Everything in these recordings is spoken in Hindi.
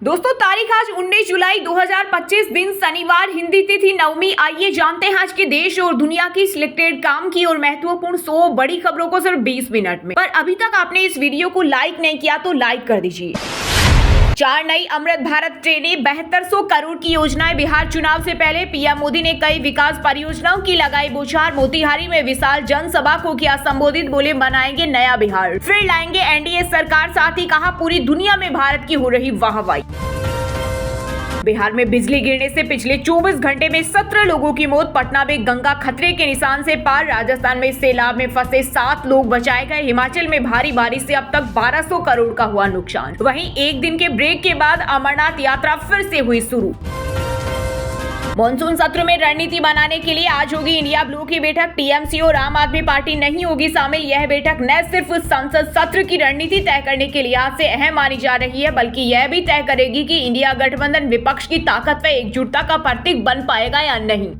दोस्तों तारीख आज 19 जुलाई 2025 दिन शनिवार, हिंदी तिथि नवमी। आइए जानते हैं आज के देश और दुनिया की सिलेक्टेड काम की और महत्वपूर्ण 100 बड़ी खबरों को सिर्फ 20 मिनट में। पर अभी तक आपने इस वीडियो को लाइक नहीं किया तो लाइक कर दीजिए। 4 नई अमृत भारत ट्रेनें, 7200 करोड़ की योजनाएं। बिहार चुनाव से पहले पीएम मोदी ने कई विकास परियोजनाओं की लगाई बौछार। मोतिहारी में विशाल जनसभा को किया संबोधित, बोले बनाएंगे नया बिहार, फिर लाएंगे एनडीए सरकार। साथ ही कहा पूरी दुनिया में भारत की हो रही वाहवाही। बिहार में बिजली गिरने से पिछले 24 घंटे में 17 लोगों की मौत। पटना में गंगा खतरे के निशान से पार। राजस्थान में सैलाब में फंसे 7 लोग बचाए गए। हिमाचल में भारी बारिश से अब तक 1200 करोड़ का हुआ नुकसान। वहीं एक दिन के ब्रेक के बाद अमरनाथ यात्रा फिर से हुई शुरू। मॉनसून सत्र में रणनीति बनाने के लिए आज होगी इंडिया ब्लू की बैठक। टीएमसी और आम आदमी पार्टी नहीं होगी शामिल। यह बैठक न सिर्फ संसद सत्र की रणनीति तय करने के लिहाज से अहम मानी जा रही है, बल्कि यह भी तय करेगी कि इंडिया गठबंधन विपक्ष की ताकत व एकजुटता का प्रतीक बन पाएगा या नहीं।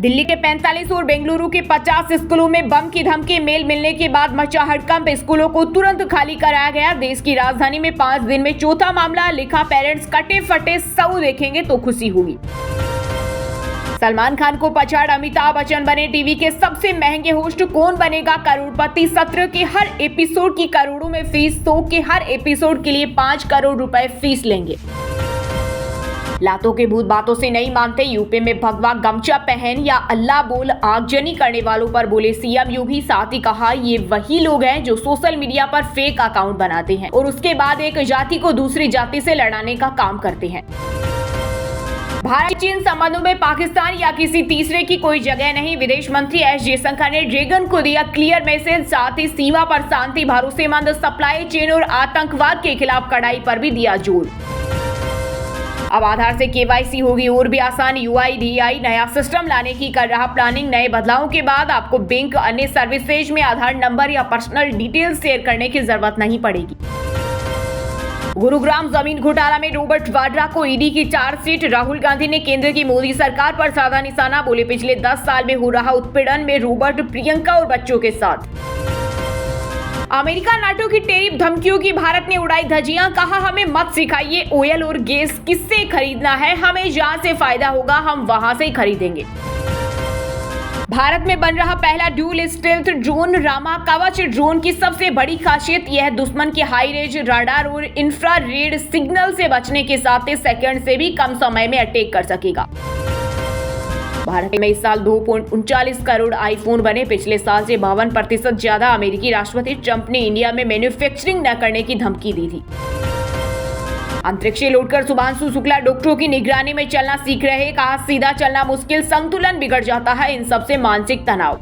दिल्ली के 45 और बेंगलुरु के 50 स्कूलों में बम की धमकी। मेल मिलने के बाद मचा हड़कंप। स्कूलों को तुरंत खाली कराया गया। देश की राजधानी में 5 दिन में चौथा मामला। लिखा पेरेंट्स कटे फटे शव देखेंगे तो खुशी होगी। सलमान खान को पछाड़ अमिताभ बच्चन बने टीवी के सबसे महंगे होस्ट। कौन बनेगा करोड़पति? सत्र के हर एपिसोड की करोड़ों में फीस। शो के हर एपिसोड के लिए 5 करोड़ रुपए फीस लेंगे। लातों के भूत बातों से नहीं मानते। यूपी में भगवा गमछा पहन या अल्लाह बोल आगजनी करने वालों पर बोले सीएम योगी। साथ ही कहा ये वही लोग हैं जो सोशल मीडिया पर फेक अकाउंट बनाते हैं और उसके बाद एक जाति को दूसरी जाति से लड़ाने का काम करते हैं। भारत चीन संबंधों में पाकिस्तान या किसी तीसरे की कोई जगह नहीं। विदेश मंत्री एस जयशंकर ने ड्रैगन को दिया क्लियर मैसेज। साथ ही सीमा पर शांति, भरोसेमंद सप्लाई चेन और आतंकवाद के खिलाफ कड़ाई पर भी दिया जोर। अब आधार से केवाईसी होगी और भी आसान। यूआईडीआई नया सिस्टम लाने की कर रहा प्लानिंग। नए बदलावों के बाद आपको बैंक, अन्य सर्विसेज में आधार नंबर या पर्सनल डिटेल्स शेयर करने की जरूरत नहीं पड़ेगी। गुरुग्राम जमीन घोटाला में रॉबर्ट वाड्रा को ईडी की चार्जशीट। राहुल गांधी ने केंद्र की मोदी सरकार पर साधा निशाना। बोले पिछले 10 साल में हो रहा उत्पीड़न में रॉबर्ट, प्रियंका और बच्चों के साथ। अमेरिका नाटो की टेरिफ धमकियों की भारत ने उड़ाई धज्जियां। कहा हमें मत सिखाइए ऑयल और गैस किससे खरीदना है, हमें जहां से फायदा होगा हम वहां से खरीदेंगे। भारत में बन रहा पहला ड्यूल स्टेल्थ ड्रोन रामा कवच। ड्रोन की सबसे बड़ी खासियत यह दुश्मन के हाई रेंज राडार और इंफ्रारेड सिग्नल से बचने के साथ ही सेकंड से भी कम समय में अटैक कर सकेगा। भारत में इस साल 2.39 करोड़ आईफोन बने। पिछले साल से 52% ज्यादा। अमेरिकी राष्ट्रपति ट्रंप ने इंडिया में मैन्युफैक्चरिंग न करने की धमकी दी थी। अंतरिक्ष लौटकर शुभांशु शुक्ला डॉक्टरों की निगरानी में चलना सीख रहे। कहा सीधा चलना मुश्किल, संतुलन बिगड़ जाता है, इन सबसे मानसिक तनाव।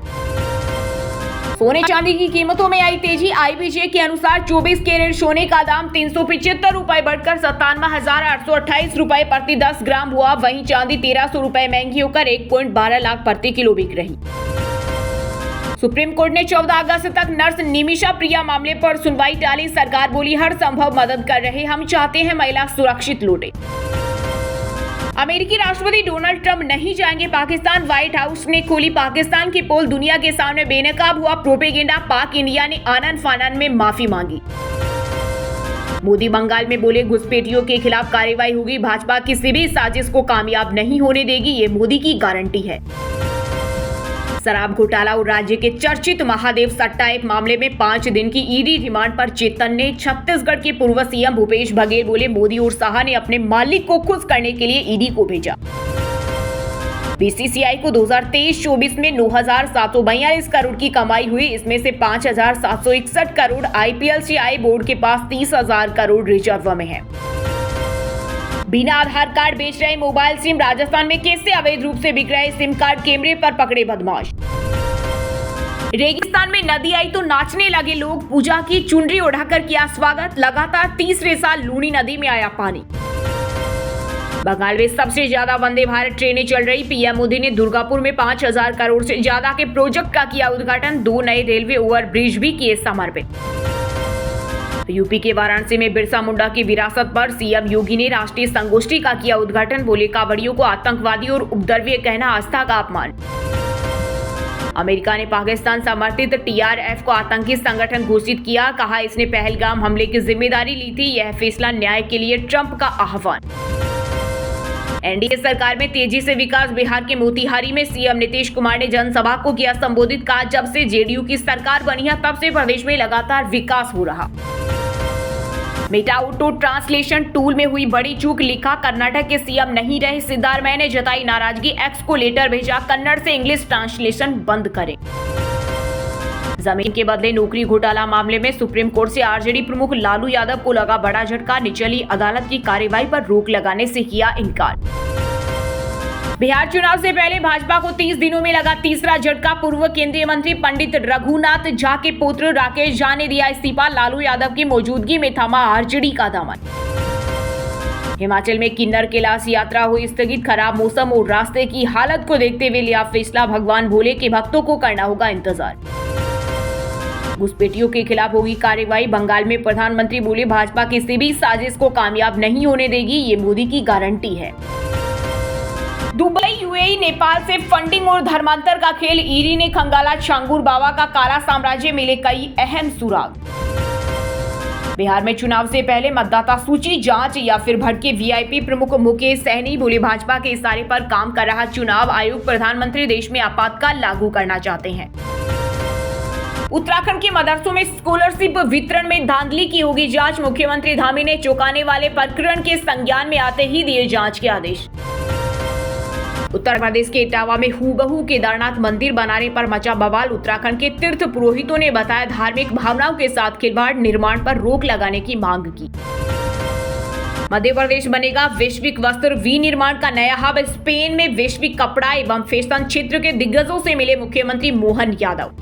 सोने चांदी की कीमतों में आई तेजी। आईबीजे के अनुसार 24 कैरेट सोने का दाम 375 रुपए बढ़कर 57,828 रुपए प्रति 10 ग्राम हुआ। वहीं चांदी 1300 रुपए महंगी होकर 1.12 लाख प्रति किलो बिक रही। सुप्रीम कोर्ट ने 14 अगस्त तक नर्स निमिषा प्रिया मामले पर सुनवाई टाली। सरकार बोली हर संभव मदद कर रहे, हम चाहते हैं महिला सुरक्षित लौटे। अमेरिकी राष्ट्रपति डोनाल्ड ट्रंप नहीं जाएंगे पाकिस्तान। व्हाइट हाउस ने खोली पाकिस्तान की पोल। दुनिया के सामने बेनकाब हुआ प्रोपेगेंडा। पाक इंडिया ने आनन फानन में माफी मांगी। मोदी बंगाल में बोले घुसपैठियों के खिलाफ कार्रवाई होगी। भाजपा किसी भी साजिश को कामयाब नहीं होने देगी, ये मोदी की गारंटी है। शराब घोटाला और राज्य के चर्चित महादेव सट्टा एक मामले में 5 दिन की ईडी रिमांड पर चैतन्य। छत्तीसगढ़ के पूर्व सीएम भूपेश बघेल बोले मोदी और शाह ने अपने मालिक को खुश करने के लिए ईडी को भेजा। बीसीसीआई को 2023-24 में 9,742 करोड़ की कमाई हुई। इसमें से 5,761 करोड़ आईपीएल बोर्ड के पास 30,000 करोड़ रिजर्व में है। बिना आधार कार्ड बेच रहे मोबाइल सिम। राजस्थान में कैसे अवैध रूप से बिक रहे सिम कार्ड, कैमरे पर पकड़े बदमाश। रेगिस्तान में नदी आई तो नाचने लगे लोग। पूजा की चुनरी उड़ाकर किया स्वागत। लगातार तीसरे साल लूनी नदी में आया पानी। बंगाल में सबसे ज्यादा वंदे भारत ट्रेनें चल रही। पीएम मोदी ने दुर्गापुर में 5,000 करोड़ से ज्यादा के प्रोजेक्ट का किया उद्घाटन। 2 नए रेलवे ओवरब्रिज भी किए समर्पित। यूपी के वाराणसी में बिरसा मुंडा की विरासत पर सीएम योगी ने राष्ट्रीय संगोष्ठी का किया उद्घाटन। बोले कांवड़ियों को आतंकवादी और उपद्रवी कहना आस्था का अपमान। अमेरिका ने पाकिस्तान समर्थित TRF को आतंकी संगठन घोषित किया। कहा इसने पहलगाम हमले की जिम्मेदारी ली थी। यह फैसला न्याय के लिए ट्रंप का आह्वान। एनडीए सरकार में तेजी से विकास। बिहार के मोतिहारी में सीएम नीतीश कुमार ने जनसभा को किया संबोधित। कहा जब से जेडीयू की सरकार बनी है तब से प्रदेश में लगातार विकास हो रहा। मेटा ऑटो ट्रांसलेशन टूल में हुई बड़ी चूक। लिखा कर्नाटक के सीएम नहीं रहे सिद्धारमैया ने जताई नाराजगी। एक्स को लेटर भेजा कन्नड़ से इंग्लिश ट्रांसलेशन बंद करें। जमीन के बदले नौकरी घोटाला मामले में सुप्रीम कोर्ट से आरजेडी प्रमुख लालू यादव को लगा बड़ा झटका। निचली अदालत की कार्यवाही पर रोक लगाने से किया इनकार। बिहार चुनाव से पहले भाजपा को 30 दिनों में लगा तीसरा झटका। पूर्व केंद्रीय मंत्री पंडित रघुनाथ झा के पुत्र राकेश झा ने दिया इस्तीफा। लालू यादव की मौजूदगी में थमा आरजेडी का दामन। हिमाचल में किन्नर कैलाश यात्रा हुई स्थगित। खराब मौसम और रास्ते की हालत को देखते हुए लिया फैसला। भगवान भोले के भक्तों को करना होगा इंतजार। घुसपैठियों के खिलाफ होगी कार्रवाई। बंगाल में प्रधानमंत्री बोले भाजपा किसी भी साजिश को कामयाब नहीं होने देगी, ये मोदी की गारंटी है। दुबई, यूएई, नेपाल से फंडिंग और धर्मांतर का खेल। ईडी ने खंगाला छांगुर बाबा का काला साम्राज्य, मिले कई अहम सुराग। बिहार में चुनाव से पहले मतदाता सूची जांच या फिर भड़के वीआईपी। प्रमुख मुकेश सहनी बोले भाजपा के इशारे पर काम कर रहा चुनाव आयोग। प्रधानमंत्री देश में आपातकाल लागू करना चाहते हैं। उत्तराखंड के मदरसों में स्कॉलरशिप वितरण में धांधली की होगी जांच। मुख्यमंत्री धामी ने चौंकाने वाले प्रकरण के संज्ञान में आते ही दिए जांच के आदेश। उत्तर प्रदेश के इटावा में हूबहू केदारनाथ मंदिर बनाने पर मचा बवाल। उत्तराखंड के तीर्थ पुरोहितों ने बताया धार्मिक भावनाओं के साथ खिलवाड़, निर्माण पर रोक लगाने की मांग की। मध्य प्रदेश बनेगा वैश्विक वस्त्र विनिर्माण का नया हब। स्पेन में वैश्विक कपड़ा एवं फैशन क्षेत्र के दिग्गजों से मिले मुख्यमंत्री मोहन यादव।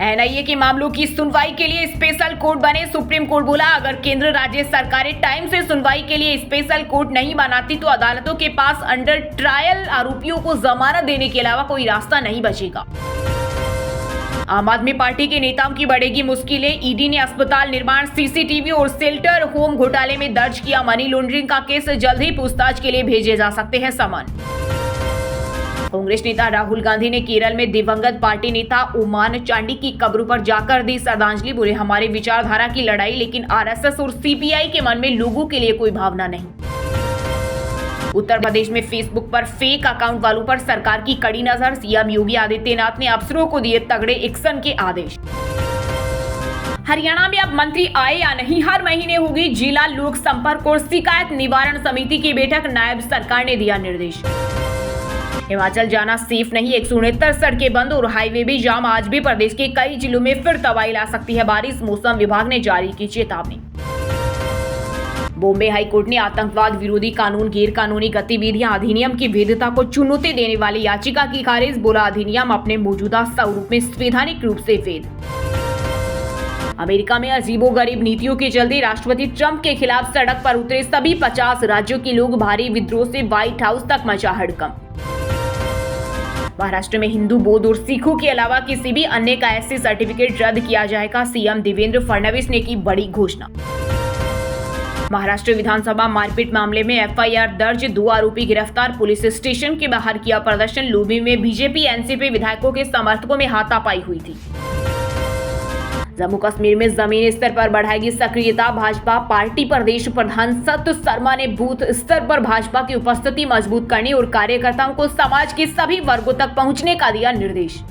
एनआईए के मामलों की सुनवाई के लिए स्पेशल कोर्ट बने। सुप्रीम कोर्ट बोला अगर केंद्र राज्य सरकारें टाइम से सुनवाई के लिए स्पेशल कोर्ट नहीं बनाती तो अदालतों के पास अंडर ट्रायल आरोपियों को जमानत देने के अलावा कोई रास्ता नहीं बचेगा। आम आदमी पार्टी के नेताओं की बढ़ेगी मुश्किलें। ईडी ने अस्पताल निर्माण, सीसीटीवी और शेल्टर होम घोटाले में दर्ज किया मनी लॉन्ड्रिंग का केस। जल्द ही पूछताछ के लिए भेजे जा सकते हैं समन। कांग्रेस नेता राहुल गांधी ने केरल में दिवंगत पार्टी नेता ओमान चांडी की कब्र पर जाकर दी श्रद्धांजलि। बोले हमारी विचारधारा की लड़ाई, लेकिन आरएसएस और सीपीआई के मन में लोगों के लिए कोई भावना नहीं। उत्तर प्रदेश में फेसबुक पर फेक अकाउंट वालों पर सरकार की कड़ी नजर। सीएम योगी आदित्यनाथ ने अफसरों को दिए तगड़े एक्शन के आदेश। हरियाणा में अब मंत्री आए या नहीं, हर महीने होगी जिला लोक संपर्क और शिकायत निवारण समिति की बैठक। नायब सरकार ने दिया निर्देश। हिमाचल जाना सेफ नहीं, 169 सड़कें बंद और हाईवे भी जाम। आज भी प्रदेश के कई जिलों में फिर तबाही ला सकती है बारिश। मौसम विभाग ने जारी की चेतावनी। बॉम्बे हाईकोर्ट ने आतंकवाद विरोधी कानून गैर कानूनी गतिविधियां अधिनियम की वैधता को चुनौती देने वाली याचिका की खारिज। बोला अधिनियम अपने मौजूदा स्वरूप में संवैधानिक रूप से वैध। अमेरिका में अजीबोगरीब नीतियों के चलते राष्ट्रपति ट्रंप के खिलाफ सड़क पर उतरे सभी 50 राज्यों के लोग। भारी विद्रोह से व्हाइट हाउस तक मचा हड़कंप। महाराष्ट्र में हिंदू, बौद्ध और सिखों के अलावा किसी भी अन्य का एससी सर्टिफिकेट रद्द किया जाएगा। सीएम देवेंद्र फडणवीस ने की बड़ी घोषणा। महाराष्ट्र विधानसभा मारपीट मामले में एफआईआर दर्ज, 2 आरोपी गिरफ्तार। पुलिस स्टेशन के बाहर किया प्रदर्शन। लोबी में बीजेपी एनसीपी विधायकों के समर्थकों में हाथापाई हुई थी। जम्मू कश्मीर में जमीनी स्तर पर बढ़ाएगी सक्रियता भाजपा। पार्टी प्रदेश प्रधान सत्य शर्मा ने बूथ स्तर पर भाजपा की उपस्थिति मजबूत करने और कार्यकर्ताओं को समाज के सभी वर्गों तक पहुंचने का दिया निर्देश।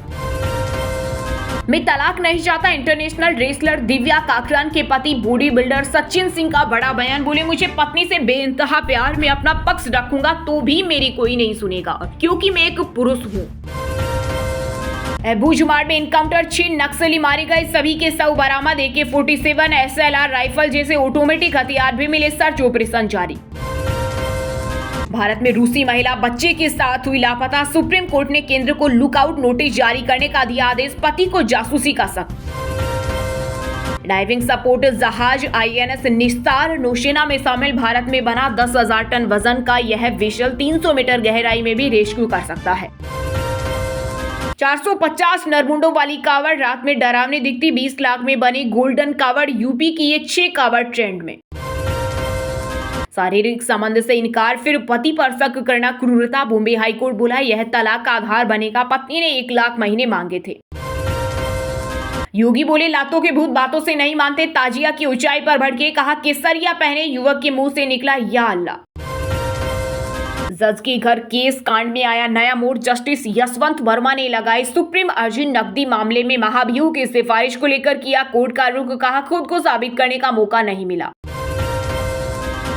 मैं तलाक नहीं चाहता, इंटरनेशनल रेसलर दिव्या काकरान के पति बॉडी बिल्डर सचिन सिंह का बड़ा बयान। बोले मुझे पत्नी से बेइंतहा प्यार, मैं अपना पक्ष रखूंगा तो भी मेरी कोई नहीं सुनेगा क्योंकि मैं एक पुरुष हूँ। भूजमाड़ में इनकाउंटर, 6 नक्सली मारे गए, सभी के शव बरामद। AK-47 SLR राइफल जैसे ऑटोमेटिक हथियार भी मिले। सर्च ऑपरेशन जारी। भारत में रूसी महिला बच्चे के साथ हुई लापता। सुप्रीम कोर्ट ने केंद्र को लुकआउट नोटिस जारी करने का दिया आदेश। पति को जासूसी का शक। डाइविंग सपोर्ट जहाज INS निस्तार नौसेना में शामिल। भारत में बना 10,000 टन वजन का यह वेसल 300 मीटर गहराई में भी रेस्क्यू कर सकता है। 450 नरमुंडों वाली कावड़ रात में डरावनी दिखती। 20 लाख में बनी गोल्डन कावड़। यूपी की ये 6 कावड़ ट्रेंड में। शारीरिक संबंध से इनकार, फिर पति पर शक करना क्रूरता। बॉम्बे हाईकोर्ट बोला यह तलाक का आधार बनेगा। पत्नी ने 1 लाख महीने मांगे थे। योगी बोले लातों के भूत बातों से नहीं मानते। ताजिया की ऊंचाई पर भड़के, कहा केसरिया पहने युवक के मुंह से निकला या अल्लाह। जज के घर केस कांड में आया नया मोड़। जस्टिस यशवंत वर्मा ने लगाई सुप्रीम अर्जुन नकदी मामले में महाभियोग की सिफारिश को लेकर किया कोर्ट का रुख, कहा खुद को साबित करने का मौका नहीं मिला।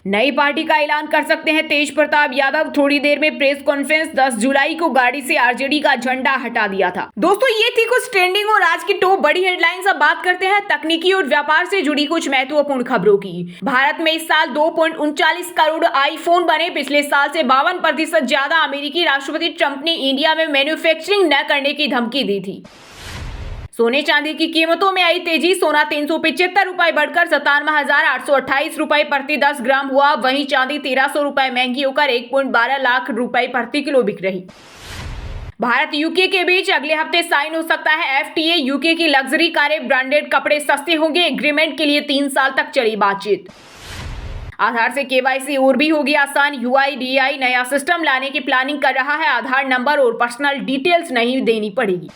नई पार्टी का ऐलान कर सकते हैं तेज प्रताप यादव। थोड़ी देर में प्रेस कॉन्फ्रेंस। 10 जुलाई को गाड़ी से आरजेडी का झंडा हटा दिया था। दोस्तों ये थी कुछ ट्रेंडिंग और आज की टॉप बड़ी हेडलाइंस। अब बात करते हैं तकनीकी और व्यापार से जुड़ी कुछ महत्वपूर्ण खबरों की। भारत में इस साल 2.39 करोड़ आईफोन बने। पिछले साल से 52% ज्यादा। अमेरिकी राष्ट्रपति ट्रंप ने इंडिया में मैन्युफैक्चरिंग न करने की धमकी दी थी। सोने चांदी की कीमतों में आई तेजी। सोना 375 रुपए बढ़कर 57,828 रुपए प्रति 10 ग्राम हुआ। वहीं चांदी 1300 रुपए महंगी होकर 1.12 लाख रुपए प्रति किलो बिक रही। भारत यूके के बीच अगले हफ्ते साइन हो सकता है एफटीए। यूके की लग्जरी कारें, ब्रांडेड कपड़े सस्ते होंगे। एग्रीमेंट के लिए 3 साल तक चली बातचीत। आधार से केवाईसी और भी होगी आसान। यूआईडीआई नया सिस्टम लाने की प्लानिंग कर रहा है। आधार नंबर और पर्सनल डिटेल्स नहीं देनी पड़ेगी।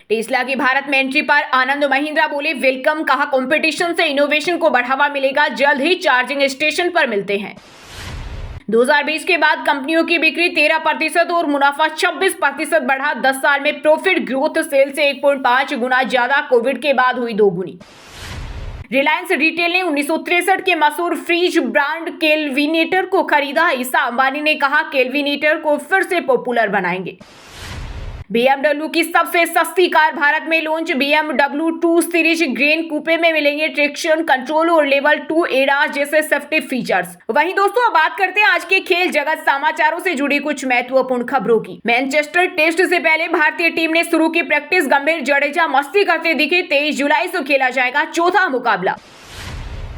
टेस्ला की भारत में एंट्री पर आनंद महिंद्रा बोले वेलकम, कहा कंपटीशन से इनोवेशन को बढ़ावा मिलेगा। जल्द ही चार्जिंग स्टेशन पर मिलते हैं। 2020 के बाद कंपनियों की बिक्री 13% और मुनाफा 26% बढ़ा। 10 साल में प्रॉफिट ग्रोथ सेल से 1.5 गुना ज्यादा। कोविड के बाद हुई 2 गुनी। रिलायंस रिटेल ने 1963 के मशहूर फ्रिज ब्रांड केल्विनेटर को खरीदा। ईसा अंबानी ने कहा केल्विनेटर को फिर से पॉपुलर बनाएंगे। BMW की सबसे सस्ती कार भारत में लॉन्च। BMW 2 सीरीज ग्रेन कूपे में मिलेंगे ट्रैक्शन कंट्रोल और लेवल 2 एडास जैसे सेफ्टी फीचर्स। वहीं दोस्तों अब बात करते हैं आज के खेल जगत समाचारों से जुड़ी कुछ महत्वपूर्ण खबरों की। मैनचेस्टर टेस्ट से पहले भारतीय टीम ने शुरू की प्रैक्टिस। गंभीर जडेजा मस्ती करते दिखे। 23 जुलाई से खेला जाएगा चौथा मुकाबला।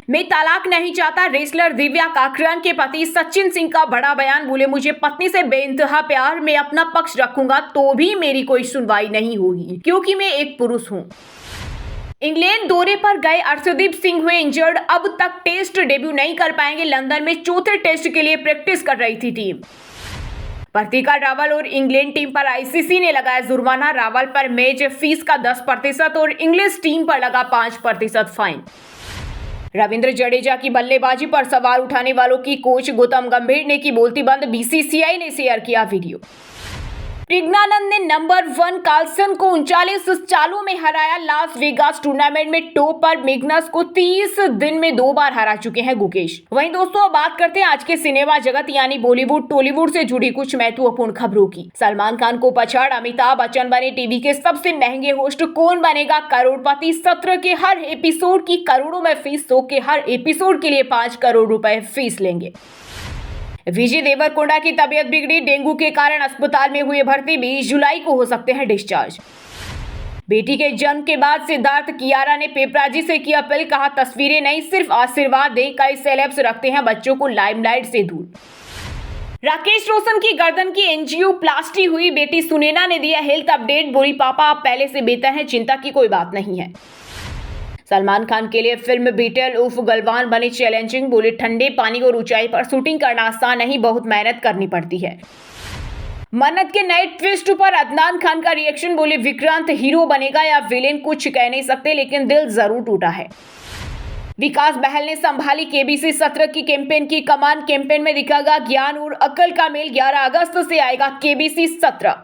मैं तलाक नहीं चाहता। रेसलर दिव्या काकरान के पति सचिन सिंह का बड़ा बयान। बोले मुझे पत्नी से बेइंतहा प्यार, मैं अपना पक्ष रखूंगा तो भी मेरी कोई सुनवाई नहीं होगी क्योंकि मैं एक पुरुष हूं। इंग्लैंड दौरे पर गए अर्शदीप सिंह हुए इंजर्ड। अब तक टेस्ट डेब्यू नहीं कर पाएंगे। लंदन में चौथे टेस्ट के लिए प्रैक्टिस कर रही थी टीम। वर्तिका रावल और इंग्लैंड टीम पर आईसीसी ने लगाया जुर्माना। रावल पर मैच फीस का 10% और इंग्लिश टीम पर लगा 5% फाइन। रविंद्र जडेजा की बल्लेबाजी पर सवाल उठाने वालों की कोच गौतम गंभीर ने की बोलती बंद। बीसीसीआई ने शेयर किया वीडियो। प्रज्ञानंद ने नंबर 1 कार्लसन को 39 चालों में हराया। लास वेगास टूर्नामेंट में टॉप पर मैग्नस को 30 दिन में 2 बार हरा चुके हैं गुकेश। वहीं दोस्तों अब बात करते हैं आज के सिनेमा जगत यानी बॉलीवुड टॉलीवुड से जुड़ी कुछ महत्वपूर्ण खबरों की। सलमान खान को पछाड़ अमिताभ बच्चन बने टीवी के सबसे महंगे होस्ट। कौन बनेगा करोड़पति? 17 के हर एपिसोड की करोड़ों में फीस। 100 के हर एपिसोड के लिए 5 करोड़ रुपए फीस लेंगे। विजय देवरकोंडा की तबीयत बिगड़ी। डेंगू के कारण अस्पताल में हुए भर्ती। 20 जुलाई को हो सकते हैं डिस्चार्ज। बेटी के जन्म के बाद सिद्धार्थ कियारा ने पेपराजी से की अपील। कहा तस्वीरें नहीं सिर्फ आशीर्वाद दें। कई सेलेब्स रखते हैं बच्चों को लाइमलाइट से दूर। राकेश रोशन की गर्दन की एंजियोप्लास्टी हुई। बेटी सुनैना ने दिया हेल्थ अपडेट। बोली पापा आप पहले से बेहतर हैं, चिंता की कोई बात नहीं है। सलमान खान के लिए फिल्म बीटल उफ गलवान बनी चैलेंजिंग। बोले ठंडे पानी और ऊंचाई पर शूटिंग करना आसान नहीं, बहुत मेहनत करनी पड़ती है। मन्नत के नए ट्विस्ट पर अदनान खान का रिएक्शन। बोले विक्रांत हीरो बनेगा या विलेन कुछ कह नहीं सकते लेकिन दिल जरूर टूटा है। विकास बहल ने संभाली केबीसी 17 की कैंपेन की कमान। कैंपेन में दिखागा ज्ञान और अकल का मेल। 11 अगस्त से आएगा केबीसी 17।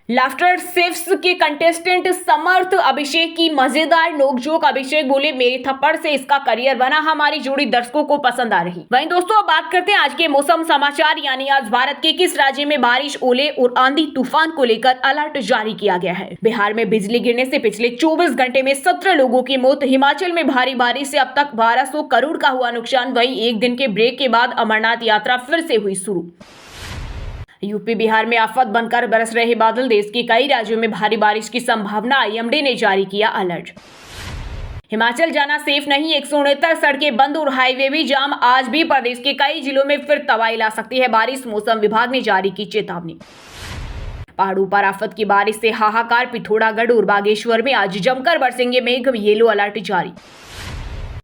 लाफ्टर शेफ्स के कंटेस्टेंट समर्थ अभिषेक की मजेदार नोकझोंक। अभिषेक बोले मेरे थप्पड़ से इसका करियर बना। हमारी जोड़ी दर्शकों को पसंद आ रही। वहीं दोस्तों अब बात करते हैं आज के मौसम समाचार यानी आज भारत के किस राज्य में बारिश, ओले और आंधी तूफान को लेकर अलर्ट जारी किया गया है। बिहार में बिजली गिरने से पिछले 24 घंटे में 17 लोगों की मौत। हिमाचल में भारी बारिश से अब तक 1200 करोड़ का हुआ नुकसान। वहीं एक दिन के ब्रेक के बाद अमरनाथ यात्रा फिर से हुई शुरू। यूपी बिहार में आफत बनकर बरस रहे बादल। देश के कई राज्यों में भारी बारिश की संभावना। आईएमडी ने जारी किया अलर्ट। हिमाचल जाना सेफ नहीं। 169 सड़कें बंद और हाईवे भी जाम। आज भी प्रदेश के कई जिलों में फिर तबाही ला सकती है बारिश। मौसम विभाग ने जारी की चेतावनी। पहाड़ों पर आफत की बारिश से हाहाकार। पिथौरागढ़ और बागेश्वर में आज जमकर बरसेंगे मेघ। येलो अलर्ट जारी।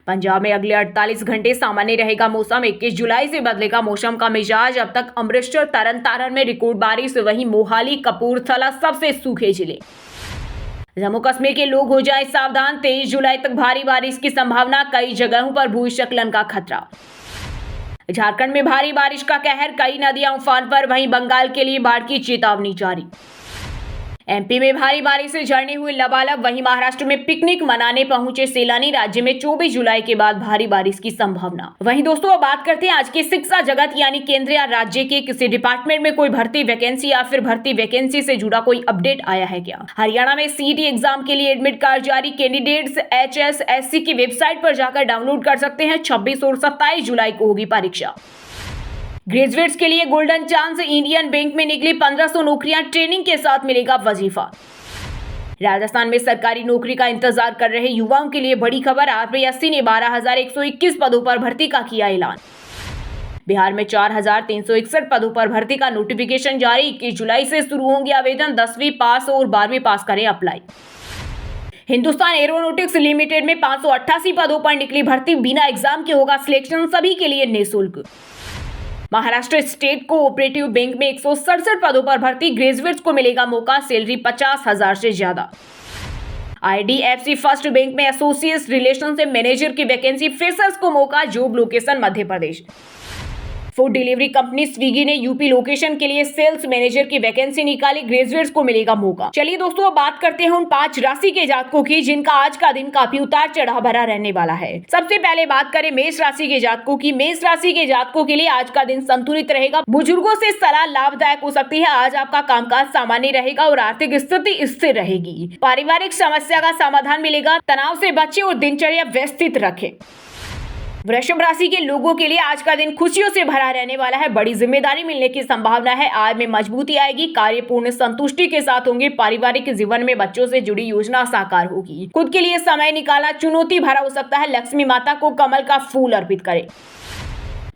पंजाब में अगले 48 घंटे सामान्य रहेगा मौसम। 21 जुलाई से बदलेगा मौसम का मिजाज। अब तक अमृतसर, तरन तारण में रिकॉर्ड बारिश, वहीं मोहाली, कपूरथला सबसे सूखे जिले। जम्मू कश्मीर के लोग हो जाएं सावधान। 23 जुलाई तक भारी बारिश की संभावना, कई जगहों पर भूस्खलन का खतरा। झारखंड में भारी बारिश का कहर, कई नदियां उफान पर, वहीं बंगाल के लिए बाढ़ की चेतावनी जारी। एमपी में भारी बारिश से झरने हुए लबालब, वहीं महाराष्ट्र में पिकनिक मनाने पहुंचे सैलानी। राज्य में 24 जुलाई के बाद भारी बारिश की संभावना। वहीं दोस्तों अब बात करते हैं आज के शिक्षा जगत यानी केंद्र या राज्य के किसी डिपार्टमेंट में कोई भर्ती वैकेंसी या फिर भर्ती वैकेंसी से जुड़ा कोई अपडेट आया है क्या। हरियाणा में सीईटी एग्जाम के लिए एडमिट कार्ड जारी। कैंडिडेट्स HSSC की वेबसाइट पर जाकर डाउनलोड कर सकते हैं। 26 और 27 जुलाई को होगी परीक्षा। ग्रेजुएट्स के लिए गोल्डन चांस। इंडियन बैंक में निकली 1500 नौकरियां, ट्रेनिंग के साथ मिलेगा वजीफा। राजस्थान में सरकारी नौकरी का इंतजार कर रहे युवाओं के लिए बड़ी खबर। RPSC ने 12,121 पदों पर भर्ती का किया ऐलान। बिहार में 4,361 पदों पर भर्ती का नोटिफिकेशन जारी। 21 जुलाई से शुरू होंगे आवेदन। 10वीं पास और 12वीं पास करें अप्लाई। हिंदुस्तान एरोनॉटिक्स लिमिटेड में 588 पदों पर निकली भर्ती। बिना एग्जाम के होगा सिलेक्शन, सभी के लिए निःशुल्क। महाराष्ट्र स्टेट कोऑपरेटिव बैंक में 167 पदों पर भर्ती। ग्रेजुएट्स को मिलेगा मौका, सैलरी 50,000 से ज्यादा। IDFC फर्स्ट बैंक में एसोसिएट रिलेशनशिप मैनेजर की वैकेंसी। फ्रेशर्स को मौका, job location Madhya Pradesh. Food delivery company Swiggy ने यूपी लोकेशन के लिए सेल्स मैनेजर की वैकेंसी निकाली। ग्रेजुएट्स को मिलेगा मौका। चलिए दोस्तों अब बात करते हैं उन 5 राशि के जातकों की जिनका आज का दिन काफी उतार चढ़ाव भरा रहने वाला है। सबसे पहले बात करें मेष राशि के जातकों की। मेष राशि के जातकों के लिए आज का दिन संतुलित रहेगा। बुजुर्गों से सलाह लाभदायक हो सकती है। आज आपका कामकाज सामान्य रहेगा और आर्थिक स्थिति स्थिर रहेगी। पारिवारिक समस्या का समाधान मिलेगा। तनाव से बचें और दिनचर्या व्यवस्थित रखें। वृषभ राशि के लोगों के लिए आज का दिन खुशियों से भरा रहने वाला है। बड़ी जिम्मेदारी मिलने की संभावना है। आय में मजबूती आएगी। कार्य पूर्ण संतुष्टि के साथ होंगे। पारिवारिक जीवन में बच्चों से जुड़ी योजना साकार होगी। खुद के लिए समय निकालना चुनौती भरा हो सकता है। लक्ष्मी माता को कमल का फूल अर्पित करें।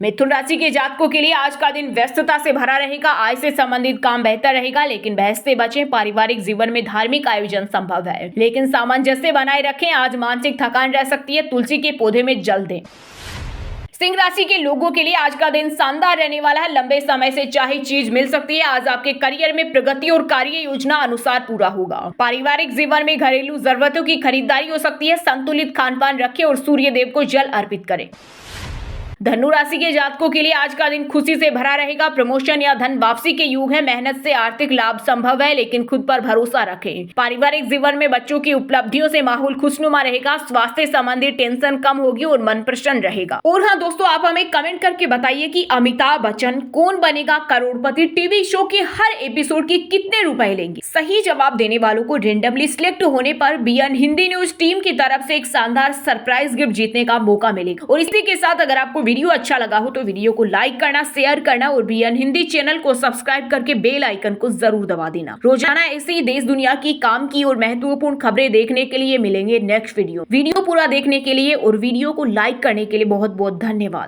मिथुन राशि के जातकों के लिए आज का दिन व्यस्तता से भरा रहेगा। आय से संबंधित काम बेहतर रहेगा, लेकिन बहस से बचें। पारिवारिक जीवन में धार्मिक आयोजन संभव है, लेकिन सामंजस्य बनाए रखें। आज मानसिक थकान रह सकती है। तुलसी के पौधे में जल दें। सिंह राशि के लोगों के लिए आज का दिन शानदार रहने वाला है। लंबे समय से चाही चीज मिल सकती है। आज आपके करियर में प्रगति और कार्य योजना अनुसार पूरा होगा। पारिवारिक जीवन में घरेलू जरूरतों की खरीदारी हो सकती है। संतुलित खान पान रखें और सूर्य देव को जल अर्पित करें। धनु राशि के जातकों के लिए आज का दिन खुशी से भरा रहेगा। प्रमोशन या धन वापसी के योग है। मेहनत से आर्थिक लाभ संभव है, लेकिन खुद पर भरोसा रखें। पारिवारिक जीवन में बच्चों की उपलब्धियों से माहौल खुशनुमा रहेगा। स्वास्थ्य संबंधी टेंशन कम होगी और मन प्रसन्न रहेगा। और हाँ दोस्तों, आप हमें कमेंट करके बताइए कि अमिताभ बच्चन कौन बनेगा करोड़पति टीवी शो के हर एपिसोड के कितने रुपए लेंगे। सही जवाब देने वालों को रेंडमली सिलेक्ट होने पर BN हिंदी न्यूज टीम की तरफ से एक शानदार सरप्राइज गिफ्ट जीतने का मौका मिलेगा। और इसी के साथ अगर आपको वीडियो अच्छा लगा हो तो वीडियो को लाइक करना, शेयर करना और BN हिंदी चैनल को सब्सक्राइब करके बेल आइकन को जरूर दबा देना। रोजाना ऐसे ही देश दुनिया की, काम की और महत्वपूर्ण खबरें देखने के लिए मिलेंगे नेक्स्ट वीडियो पूरा देखने के लिए और वीडियो को लाइक करने के लिए बहुत बहुत धन्यवाद।